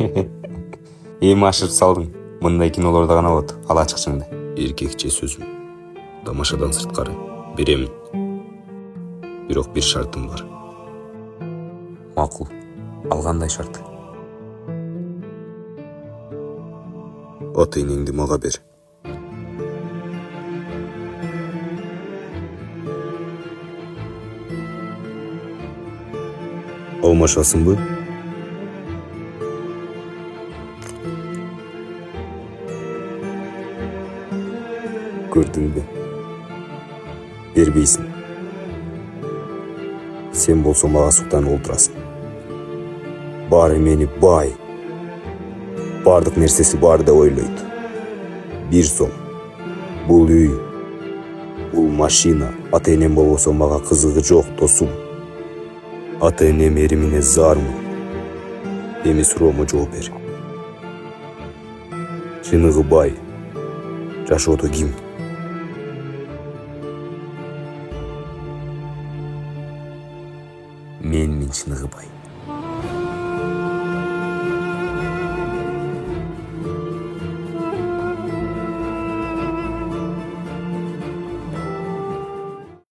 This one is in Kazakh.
Эми ашырып салдың. Мындай кинолордо гана болот. Ал ачыкчыңды. Эркекче сөзүм. Тамашадан сырткары беремин. Бирок бир шартым бар. Макул. Ал кандай шарт? Ата энеңди мага бер. Алмашасыңбы? Көрдүңбү? Бербейсиң. Сен болсо мага суктанып олтурасың. Баары мени бай. Бардык нерсеси бар деп ойлойт. Бир сом. Бул үй, бул машина. Ата энем болбосо мага кызыгы жок, досум. Ата энем эримине зармын. Эми суроомо жооп бер. Чыныгы бай. Жашоодо ким? Менмин чыныгы бай.